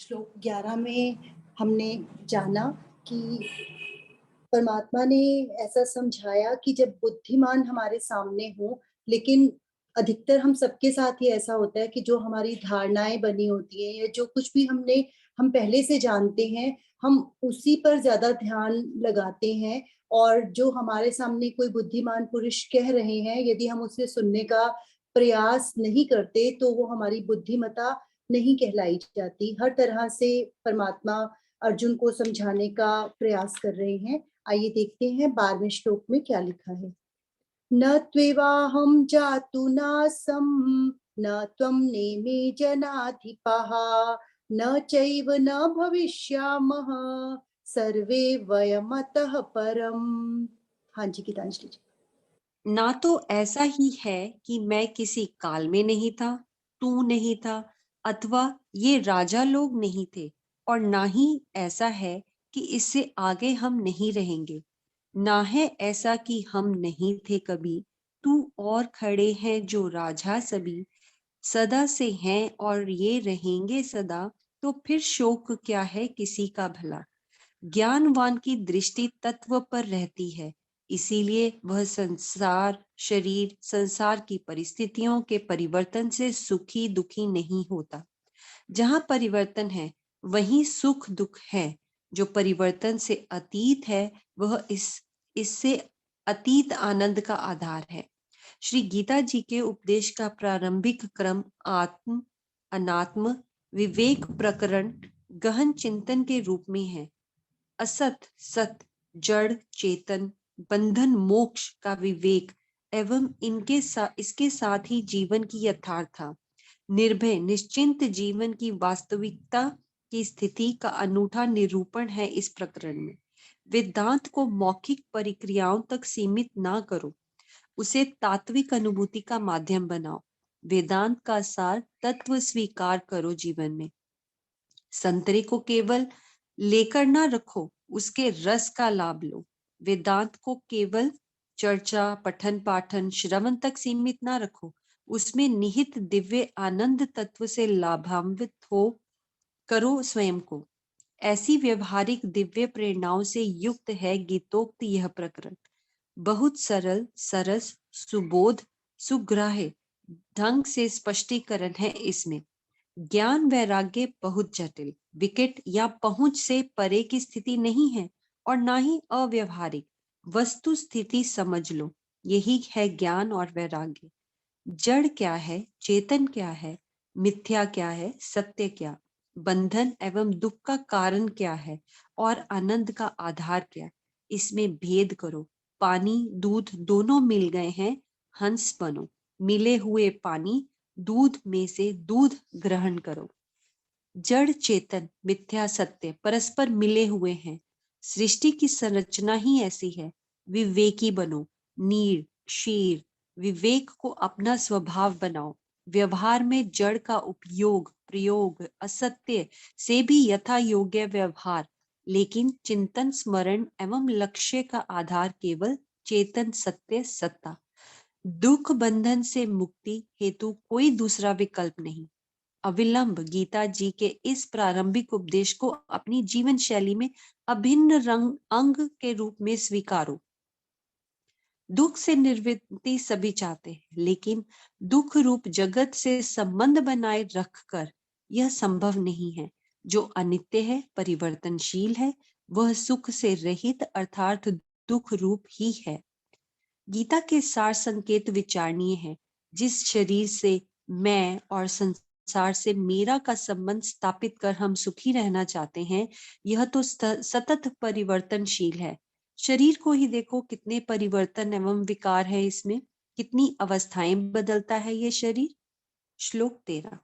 श्लोक 11 में हमने जाना कि परमात्मा ने ऐसा समझाया कि जब बुद्धिमान हमारे सामने हो, लेकिन अधिकतर हम सबके साथ ही ऐसा होता है कि जो हमारी धारणाएँ बनी होती हैं या जो कुछ भी हम पहले से जानते हैं, हम उसी पर ज़्यादा ध्यान लगाते हैं और जो हमारे सामने कोई बुद्धिमान पुरुष कह रहे हैं, यदि हम उसे सुनने का प्रयास नहीं करते, तो वो हमारी बुद्धिमत्ता नहीं कहलाई जाती। हर तरह से परमात्मा अर्जुन को समझाने का प्रयास कर रहे हैं। आइए देखते हैं 12वें श्लोक में क्या लिखा है। न त्वेवाहं जातु नासं न त्वं नेमे जनाधिपः न चैव न भविष्यामः सर्वे वयमतः परम्। हाँ जी, गीतांजलि जी। ना तो ऐसा ही है कि मैं किसी काल में नहीं था, तू नहीं था, अथवा ये राजा लोग नहीं थे, और ना ही ऐसा है कि इससे आगे हम नहीं रहेंगे। ना है ऐसा कि हम नहीं थे कभी, तू और खड़े हैं जो राजा सभी, सदा से हैं और ये रहेंगे सदा, तो फिर शोक क्या है किसी का भला। ज्ञानवान की दृष्टि तत्व पर रहती है, इसीलिए वह संसार की परिस्थितियों के परिवर्तन से सुखी दुखी नहीं होता। जहाँ परिवर्तन है वहीं सुख दुख है। जो परिवर्तन से अतीत है वह इससे अतीत आनंद का आधार है। श्री गीता जी के उपदेश का प्रारंभिक क्रम आत्म अनात्म विवेक प्रकरण गहन चिंतन के रूप में है। असत सत, जड़ चेतन, बंधन मोक्ष का विवेक एवं इसके साथ ही जीवन की यथार्था, निर्भय निश्चिंत जीवन की वास्तविकता की स्थिति का अनूठा निरूपण है इस प्रकरण में। वेदांत को मौखिक परिक्रियाओं तक सीमित ना करो, उसे तात्विक अनुभूति का माध्यम बनाओ। वेदांत का सार तत्व स्वीकार करो जीवन में। संतरे को केवल लेकर ना रखो, उसके रस का लाभ लो। वेदांत को केवल चर्चा पठन पाठन श्रवण तक सीमित ना रखो, उसमें निहित दिव्य आनंद तत्व से लाभान्वित हो करो स्वयं को। ऐसी व्यवहारिक दिव्य प्रेरणाओं से युक्त है गीतोक्त यह प्रकरण। बहुत सरल सरस सुबोध सुग्राह्य ढंग से स्पष्टीकरण है इसमें। ज्ञान वैराग्य बहुत जटिल विकट या पहुंच से परे की स्थिति नहीं है और ना ही अव्यवहारिक। वस्तु स्थिति समझ लो, यही है ज्ञान और वैराग्य। जड़ क्या है, चेतन क्या है, मिथ्या क्या है, सत्य क्या, बंधन एवं दुख का कारण क्या है और आनंद का आधार क्या। इसमें भेद करो। पानी दूध दोनों मिल गए हैं, हंस बनो। मिले हुए पानी दूध में से दूध ग्रहण करो। जड़ चेतन मिथ्या सत्य परस्पर मिले हुए हैं। सृष्टि की संरचना ही ऐसी है। विवेकी बनो। नीर शीर विवेक को अपना स्वभाव बनाओ। व्यवहार में जड़ का उपयोग प्रयोग असत्य से भी यथा योग्य व्यवहार, लेकिन चिंतन स्मरण एवं लक्ष्य का आधार केवल चेतन सत्य सत्ता। दुख बंधन से मुक्ति हेतु कोई दूसरा विकल्प नहीं। अविलंब गीता जी के इस प्रारंभिक उपदेश को अपनी जीवन शैली में अभिन्न रंग अंग के रूप में स्वीकारो। दुख से निवृत्ति सभी चाहते हैं, लेकिन दुख रूप जगत से संबंध बनाए रखकर यह संभव नहीं है। जो अनित्य है परिवर्तनशील है, वह सुख से रहित अर्थात दुख रूप ही है। गीता के सार संकेत विचारणीय है। जिस शरीर से मैं और संसार से मेरा का संबंध स्थापित कर हम सुखी रहना चाहते हैं, यह तो सतत परिवर्तनशील है। शरीर को ही देखो, कितने परिवर्तन एवं विकार है इसमें, कितनी अवस्थाएं बदलता है ये शरीर। श्लोक 13।